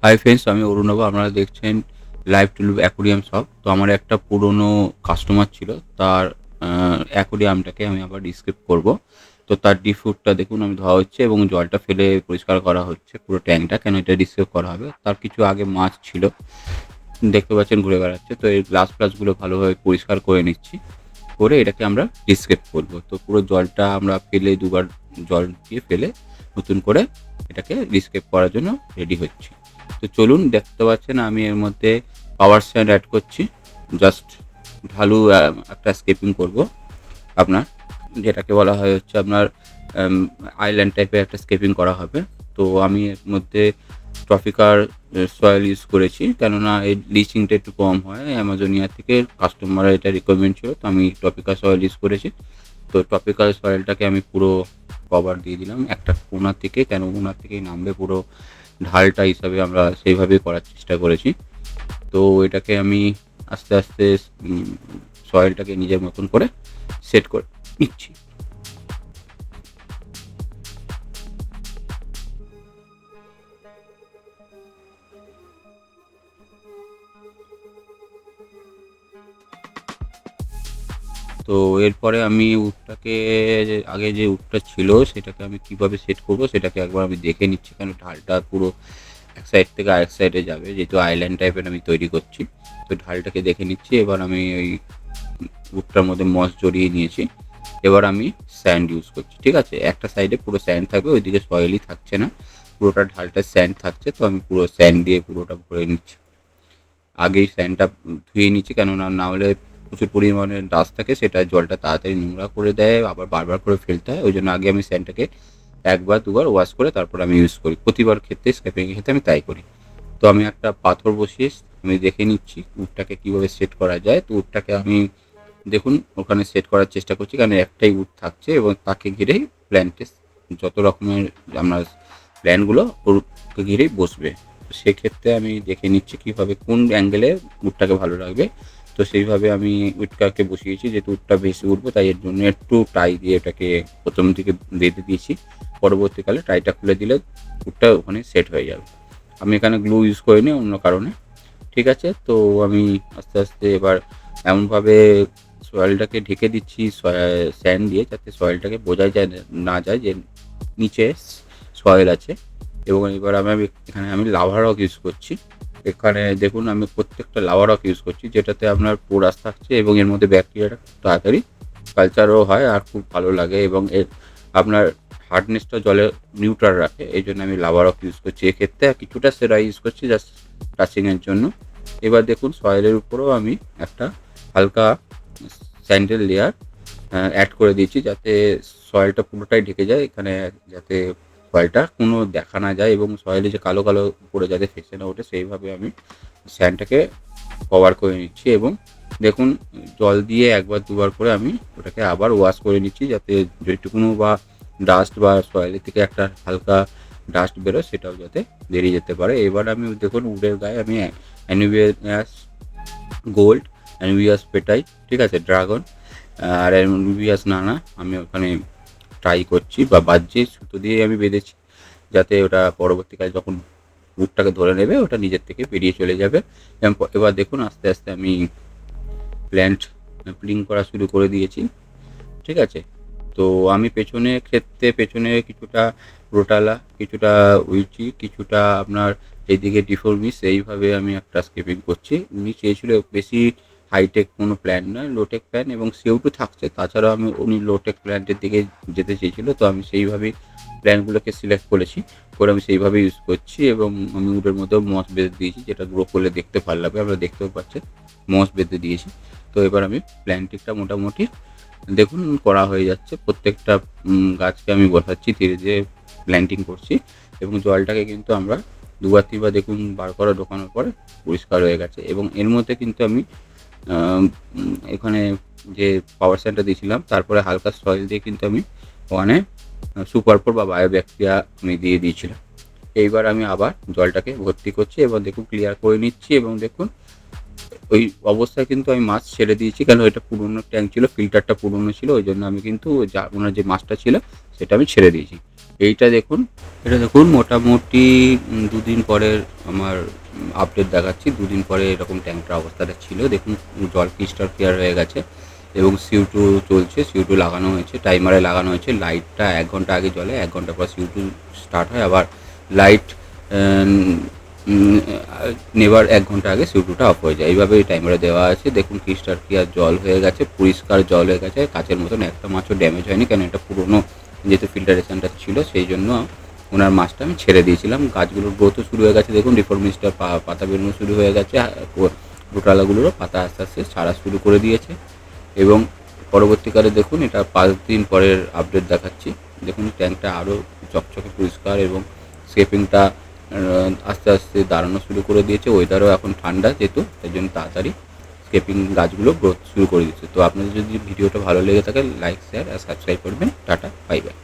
Hi friends, আমি অরুণব। আপনারা দেখছেন লাইভ টুলু অ্যাকোরিয়াম শপ। তো আমার একটা পুরনো কাস্টমার ছিল, তার অ্যাকোরিয়ামটাকে আমি আবার রিস্ক্রিপ্ট করব। তো তার ডিফুডটা দেখুন আমি ধোয়া হচ্ছে এবং জলটা ফেলে পরিষ্কার করা হচ্ছে পুরো ট্যাঙ্কটা, কেন এটা রিস্ক্রিপ্ট করা হবে। তার কিছু আগে মাছ ছিল, দেখতে পাচ্ছেন ঘুরে বেড়াচ্ছে। তো এই গ্লাস ফ্লাসগুলো ভালোভাবে পরিষ্কার করে নিচ্ছি, করে এটাকে আমরা ডিসক্রিপ্ট করব। তো পুরো জলটা আমরা ফেলে দুবার জল দিয়ে ফেলে নতুন করে এটাকে ডিসক্রিপ্ট করার জন্য রেডি হচ্ছি। তো চলুন, দেখতে পাচ্ছেন আমি এর মধ্যে পাওয়ার স্ট্যান্ড অ্যাড করছি। জাস্ট ঢালু একটা স্কেপিং করব আপনার, যেটাকে বলা হয় হচ্ছে আপনার আইল্যান্ড টাইপের একটা স্কেপিং করা হবে। তো আমি এর মধ্যে ট্রপিকার সয়েল ইউজ করেছি, কেননা এর ব্লিচিংটা একটু কম হয়। অ্যামাজোনিয়া থেকে কাস্টমারের এটা রিকোয়ারমেন্ট ছিল, তো আমি ট্রপিকাল সয়েল ইউজ করেছি। তো ট্রপিকাল সয়েলটাকে আমি পুরো কভার দিয়ে দিলাম একটা কোণা থেকে, কেন কোণা থেকেই নামবে পুরো ঢালটা হিসাবে আমরা সেইভাবেই করার চেষ্টা করেছি। তো এটাকে আমি আস্তে আস্তে সয়েলটাকে নিজের মতন করে সেট করে নিচ্ছি। তো এরপরে আমি উডটাকে, আগে যে উডটা ছিল সেটাকে আমি কিভাবে সেট করব সেটাকে একবার আমি দেখে নিচ্ছি, কারণ ঢালটা পুরো এক সাইড থেকে আরেক সাইডে যাবে, যেহেতু আইল্যান্ড টাইপের আমি তৈরি করছি। তো ঢালটাকে দেখে নিচ্ছি। এবার আমি ওই উডটার মধ্যে মস জড়িয়ে নিয়েছি। এবার আমি স্যান্ড ইউজ করছি। ঠিক আছে, একটা সাইডে পুরো স্যান্ড থাকবে, ওইদিকে সয়েলই থাকছে না, পুরোটা ঢালটা স্যান্ড থাকছে। তো আমি পুরো স্যান্ড দিয়ে পুরোটা ভরে নিচ্ছি। আগেই স্যান্ডটা ধুয়ে নিচ্ছি, কেননা না হলে প্রচুর পরিমাণে ডাস্ট থাকে, সেটা জলটা তাড়াতাড়ি নোংরা করে দেয়, আবার বারবার করে ফেলতে হয়। ওই জন্য আগে আমি স্যান্ডটাকে একবার দুবার ওয়াশ করে তারপর আমি ইউজ করি। প্রতিবার ক্ষেত্রে স্ক্র্যাপিংয়ের ক্ষেত্রে আমি তাই করি। তো আমি একটা পাথর বসিয়ে আমি দেখে নিচ্ছি উডটাকে কীভাবে সেট করা যায়। তো উডটাকে আমি দেখুন ওখানে সেট করার চেষ্টা করছি, কারণ একটাই উড থাকছে এবং তাকে ঘিরেই প্ল্যান্টে যত রকমের আপনার প্ল্যানগুলো ওরকে ঘিরেই বসবে। তো সেক্ষেত্রে আমি দেখে নিচ্ছি কীভাবে কোন অ্যাঙ্গেলে উডটাকে ভালো লাগবে। তো সেইভাবে আমি উডটাকে বসিয়েছি, যেহেতু উডটা বেশি উঠবে তাই এর জন্য একটু টাই দিয়ে এটাকে প্রথম দিকে বেঁধে দিয়েছি। পরবর্তীকালে টাইটা খুলে দিলে উডটা ওখানে সেট হয়ে যাবে। আমি এখানে গ্লু ইউজ করিনি অন্য কারণে। ঠিক আছে, তো আমি আস্তে আস্তে এবার এমনভাবে সয়েলটাকে ঢেকে দিচ্ছি স্যান্ড দিয়ে, যাতে সয়েলটাকে বোঝাই যায় না যায় যে নিচে সয়েল আছে। এবং এবার এখানে আমি লাভা রক ইউজ করছি। এখানে দেখুন আমি প্রত্যেকটা লাভা রক ইউজ করছি, যেটাতে আপনার পোরাস থাকছে এবং এর মধ্যে ব্যাকটেরিয়াটা তাড়াতাড়ি কালচারও হয় আর খুব ভালো লাগে, এবং এর আপনার হার্ডনেসটা জলে নিউট্রাল রাখে। এই জন্য আমি লাভা রক ইউজ করছি এক্ষেত্রে। কিছুটা সেরা ইউজ করছি জাস্ট টাচিংয়ের জন্য। এবার দেখুন সয়েলের উপরেও আমি একটা হালকা স্যান্ডেল লেয়ার অ্যাড করে দিয়েছি, যাতে সয়েলটা পুরোটাই ঢেকে যায় এখানে, যাতে সয়েলটা কোনো দেখা না যায় এবং সয়েলে যে কালো কালো উপরে যাতে ফেসে না ওঠে, সেইভাবে আমি স্যান্ডটাকে কভার করে নিচ্ছি। এবং দেখুন জল দিয়ে একবার দুবার করে আমি ওটাকে আবার ওয়াশ করে নিচ্ছি, যাতে যেটুকুনো বা ডাস্ট বা সয়েলের থেকে একটা হালকা ডাস্ট বেরোয় সেটাও যাতে বেরিয়ে যেতে পারে। এবার আমি দেখুন উডের গায়ে আমি অ্যানুবিয়াস গোল্ড, অ্যানুবিয়াস পেটাই, ঠিক আছে, ড্রাগন আর অ্যানুবিয়াস নানা আমি ওখানে ট্রাই করছি বা বাজছে সুতো দিয়ে আমি বেঁধেছি, যাতে ওটা পরবর্তীকালে যখন উডটাকে ধরে নেবে ওটা নিজের থেকে বেরিয়ে চলে যাবে। এবার দেখুন আস্তে আস্তে আমি প্ল্যান্ট প্লিং করা শুরু করে দিয়েছি। ঠিক আছে, তো আমি পেছনে কিছুটা রোটালা, কিছুটা উইচি, কিছুটা আপনার এইদিকে ডিফর্মিস, এইভাবে আমি একটা স্কেপিং করছি। উনি চেয়েছিল বেশি হাইটেক কোনো প্ল্যান নয়, লোটেক প্ল্যান, এবং CO2 থাকছে। তাছাড়াও উনি লোটেক প্ল্যান্টের দিকে যেতে চেয়েছিল, তো আমি সেইভাবেই প্ল্যানগুলোকে সিলেক্ট করেছি, করে আমি সেইভাবে ইউজ করছি। এবং আমি উডের মধ্যেও মস বেঁধে দিয়েছি, যেটা গ্রো করলে দেখতে ভালো লাগবে। আপনারা দেখতেও পাচ্ছেন মস বেঁধে দিয়েছি। তো এবার আমি প্ল্যান্টিংটা মোটামুটি দেখুন করা হয়ে যাচ্ছে। প্রত্যেকটা গাছকে আমি বসাচ্ছি, ধীরে ধীরে প্ল্যান্টিং করছি। এবং জলটাকে কিন্তু আমরা দুবার তিনবার দেখুন বার করা ঢোকানোর পরে পরিষ্কার হয়ে গেছে। এবং এর মধ্যে কিন্তু আমি এখানে যে পাওয়ার স্যান্ডটা দিয়েছিলাম তারপরে হালকা সয়েল দিয়ে কিন্তু আমি ওখানে সুপারফোর বা বায়োব্যাকটেরিয়া আমি দিয়ে দিয়েছিলাম। এইবার আমি আবার জলটাকে ভর্তি করছি এবং দেখুন ক্লিয়ার করে নিচ্ছি। এবং দেখুন ওই অবস্থায় কিন্তু আমি মাছ ছেড়ে দিয়েছি, কারণ ওইটা পুরনো ট্যাঙ্ক ছিল, ফিল্টারটা পুরনো ছিল, ওই জন্য আমি কিন্তু ওনার যে মাছটা ছিল সেটা আমি ছেড়ে দিয়েছি। এইটা দেখুন, এটা দেখুন মোটামুটি ২ দিন পরের আমার আপডেট দেখাচ্ছি। ২ দিন পরে এরকম ট্যাঙ্কটার অবস্থাটা ছিল। দেখুন জল ক্রিস্টাল ক্লিয়ার হয়ে গেছে এবং CO2 চলছে। CO2 লাগানো হয়েছে, টাইমারে লাগানো হয়েছে। লাইটটা ১ ঘন্টা আগে জ্বলে, ১ ঘন্টা পর CO2 স্টার্ট হয়। আবার লাইট নেবার ১ ঘন্টা আগে CO2 টা অফ হয়ে যায়। এইভাবে এই টাইমারে দেওয়া আছে। দেখুন ক্রিস্টাল ক্লিয়ার জল হয়ে গেছে, পরিষ্কার জল হয়ে গেছে। কাঁচের মতন একটা মাছও ড্যামেজ হয়নি, কারণ এটা পুরনো যেহেতু ফিল্টারেশনটা ছিল, সেই জন্য ওনার মাছটা আমি ছেড়ে দিয়েছিলাম। গাছগুলোর গ্রোথও শুরু হয়ে গেছে, দেখুন রিফর্মিস্টার পাতা বেরোনো শুরু হয়ে গেছে। গোটালাগুলোরও পাতা আস্তে আস্তে ছাড়া শুরু করে দিয়েছে। এবং পরবর্তীকালে দেখুন, এটা ৫ দিন পরের আপডেট দেখাচ্ছি। দেখুন ট্যাঙ্কটা আরও চকচকে পরিষ্কার এবং স্কেপিংটা আস্তে আস্তে দাঁড়ানো শুরু করে দিয়েছে। ওয়েদারও এখন ঠান্ডা যেহেতু, তাই জন্য তাড়াতাড়ি স্কেপিং গাছগুলো গ্রোথ শুরু করে দিচ্ছে। তো আপনাদের যদি ভিডিওটা ভালো লেগে থাকে, লাইক, শেয়ার আর সাবস্ক্রাইব করবেন। Tata, bye bye.